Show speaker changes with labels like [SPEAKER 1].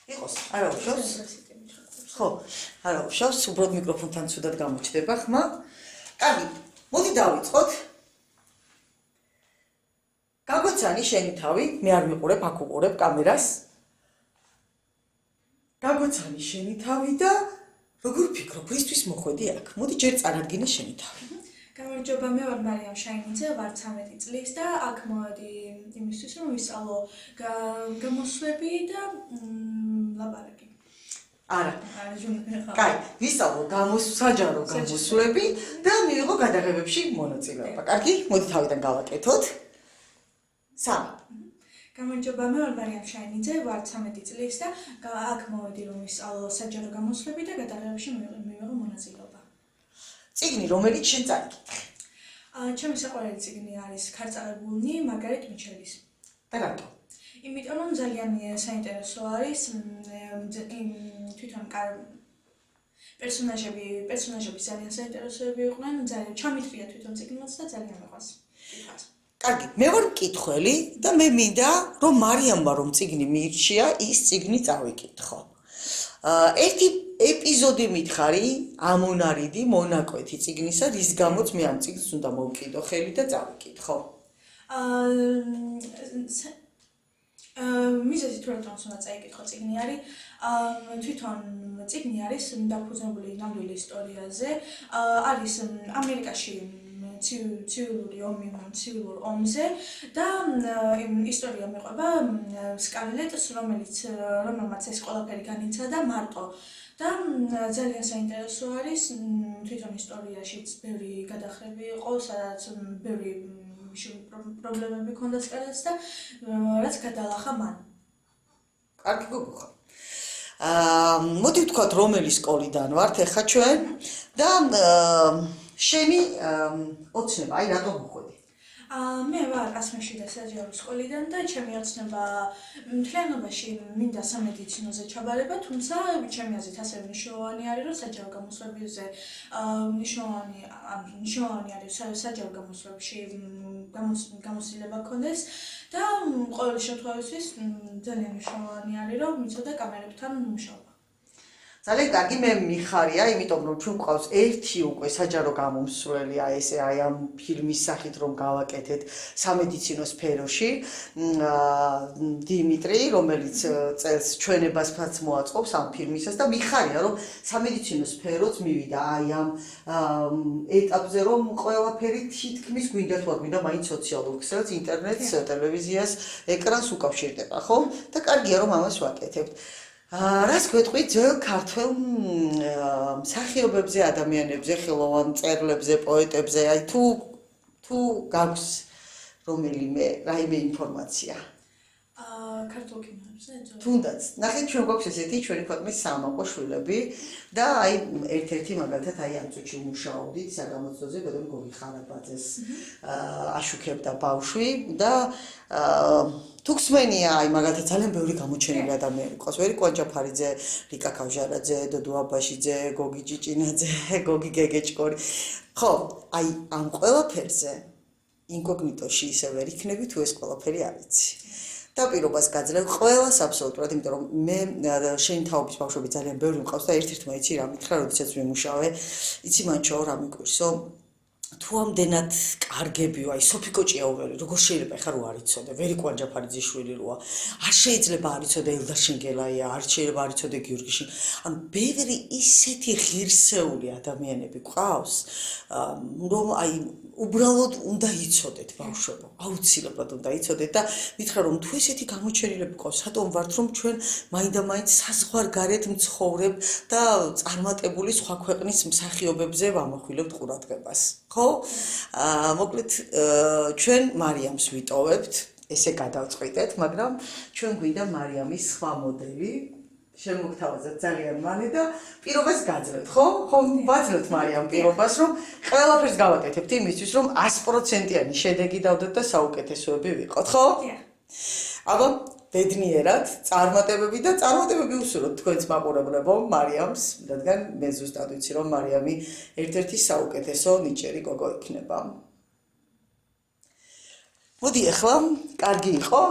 [SPEAKER 1] იყოს, არა უშავს? ხო, არა უშავს, უბრალოდ მიკროფონთან ცუდად გამოჩნდება ხმა. კარგი, მოდი დავიწყოთ. გაგვეცანი შენი თავი, მე არ მიყურებ, აქ უყურებ კამერას. გაგვეცანი შენი თავი და როგორ ვფიქრობ, ისთვის მოხვედი აქ? მოდი ჯერ წარადგინე შენი თავი.
[SPEAKER 2] გამარჯობა, მე ვარ მარიამ შაინიძე, ვარ 13 წლის და აქ მოვედი იმისთვის, რომ ვისწავლო გამოსვლები და ლაპარაკი.
[SPEAKER 1] არა. კაი, ვისწავლო საჯარო გამოსვლები და მივიღო გადაღებებში მონაწილეობა. კარგი, მოდი თავიდან გავაკეთოთ.
[SPEAKER 2] გამარჯობა, მე ვარ მარიამ შაინიძე, ვარ 13 წლის და აქ მოვედი, რომ ვისწავლო საჯარო გამოსვლები და გადაღებებში მივიღო მონაწილეობა.
[SPEAKER 1] წიგნი, რომელიც შენ წაიკითხე?
[SPEAKER 2] ჩემი საყვარელი წიგნი არის ქარწაღებულნი მარგარეტ მიჩელის.
[SPEAKER 1] და რატო?
[SPEAKER 2] იმიტომ რომ ძალიან საინტერესო არის თვითონ პერსონაჟები ძალიან საინტერესოები იყვნენ, ძალიან ჩამithრია თვითონ წიგნმაც და ძალიან მეყვარს.
[SPEAKER 1] კარგი, მე ვარ მკითხველი და მე მინდა რომ მარიამმა რომ წიგნი მიირჩია, ის წიგნი წავიკითხო. ერთი ეპიზოდი მითხარი ამონარიდი მონაკვეთი წიგნისა, რის გამოც მე ამ წიგნს უნდა მოვკიდო ხელი და წავიკითხო.
[SPEAKER 2] მიზეზი თუ რატომ უნდა წაიკითხო წიგნი არის თვითონ წიგნი არის დაფუძნებული ნამდვილი ისტორიაზე, არის ამერიკაში ცივილურ ომზე და ისტორია მეყვება სკარლეტს, რომელმაც ეს ყველაფერი განიცადა მარტო და ძალიან საინტერესო არის თვითონ ისტორიაშიც ბევრი გადახრები იყო, სადაც ბევრი პრობლემები ჰქონდა სკარლეტს და რაც გადალახა მან.
[SPEAKER 1] კარგი გოგო. მოდი ვთქვათ, რომელი სკოლიდან ვართ ახლა ჩვენ და შენი ოცნება, აი რატომ მოხვედი?
[SPEAKER 2] მე ვარ ასმეში და საჯარო სკოლიდან და ჩემი ოცნება მთლიანობაში მინდა სამედიცინოზე ჩაბარება, თუმცა ჩემი აზრით ასევე მნიშვნელოვანი არის, რომ საჯარო გამოსვლებებზე მნიშვნელოვანი არის საჯარო გამოსვლებში გამოცდილება ქონდეს და ყოველი შემთხვევაში ძალიან მნიშვნელოვანი არის, რომ მიცოდე კამერებთან მუშაობა.
[SPEAKER 1] ძალიან კარგი, მე მიხარია, იმიტომ რომ ჩვენ გვყავს ერთი უკვე საჯარო გამომსვლელი, აი ამ ფილმის სახით რომ გავაკეთეთ სამედიცინო სფეროში, დიმიტრი, რომელიც წელს ჩვენებასაც მოაწყობს ამ ფილმისას და მიხარია, რომ სამედიცინო სფეროც მივიდა აი ამ ეტაპზე, რომ ყველაფერი თითქმის გვინდა თუ არ გვინდა მაინც სოციალურ ქსელს, ინტერნეტს, ტელევიზიას, ეკრანს უკავშირდება, ხო? და კარგია რომ ამას ვაკეთებთ. რას გვეტყვი ძველ ქართველ მსახიობებზე, ადამიანებზე, ხელოვან მწერლებზე, პოეტებზე, აი თუ გაქვს რაიმე ინფორმაცია?
[SPEAKER 2] ქართულ კინოებზე?
[SPEAKER 1] თუნდაც. ნახეთ, ჩვენ გვაქვს ესეთი ჩვენი ქვეყნის სამაყო შვილები და აი ერთ-ერთი მაგალითად აი ამ წუთში მუშაობდით საგამოცდოზე, გოდები გოგი ხარაბაძეს აშუქებდა ბავშვი და თუ გსმენია, აი მაგალითად ძალიან ბევრი გამოჩენილი ადამიანი ყავს. ვერი კვანჯაფარიძე, ლიკა ქავჟარაძე, დოდო აბაშიძე, გოგი ჭიჭინაძე, გოგი გეგეჭკორი. ხო, აი ამ ყველაფერზე ინკოგნიტოში ისე ვერ იქნები თუ ეს ყველაფერი არ იცი. და პირობას გაძლევ ყველას აბსოლუტურად, იმიტომ რომ მე შენი თაობის ბავშვები ძალიან ბევრი მყავს და ერთ-ერთმა იცი რა მითხრა, როდესაც ვიმუშავე, იცი მანჩაო რა მიკვირსო, თუ ამდენად კარგებიო, აი სოფიკო ჭიაურელი, როგორ შეიძლება ხარ რო არ იცოდე, ვერი კვანჯაფარიძის შვილი როა, არ შეიძლება არ იცოდე ელდა შენგელაია, არ შეიძლება არ იცოდე გიორგი შენ. ანუ ბევრი ისეთი ღირსეული ადამიანები ყავს, რომ აი უბრალოდ უნდა იცოდეთ ბავშვებო, აუცილებლად უნდა იცოდეთ და მითხრა რომ თუ ესეთი გამოჩენილები ყავს, რატომ ვართ რომ ჩვენ მაინდა-მაინც საზღვარგარეთ მცხოვრებ და წარმატებული სხვა ქვეყნის მსახიობებზე ვამახვილებთ ყურადღებას. ხო? მოკლედ ჩვენ მარიამს ვიტოვებთ, ესე გადავწყვიტეთ, მაგრამ ჩვენ გვინდა მარიამის სხვა მოდელი შემოგთავაზეთ ძალიან მალე და პირობას გაძლევთ, ხო? ხო, ვაძლევთ მარიამ პირობას, რომ ყველაფერს გავაკეთებთ იმისთვის, რომ 100%-იანი შედეგი დავდეთ და საუკეთესოები ვიყოთ, ხო? აბა, ბედნიერად, წარმატებები უსურვოთ თქვენს მაყურებლებო მარიამს, რადგან მე ზუსტად ვიცი, რომ მარიამი ერთ-ერთი საუკეთესო ნიჭიერი გოგო იქნება. მოდი ახლა, კარგი იყო.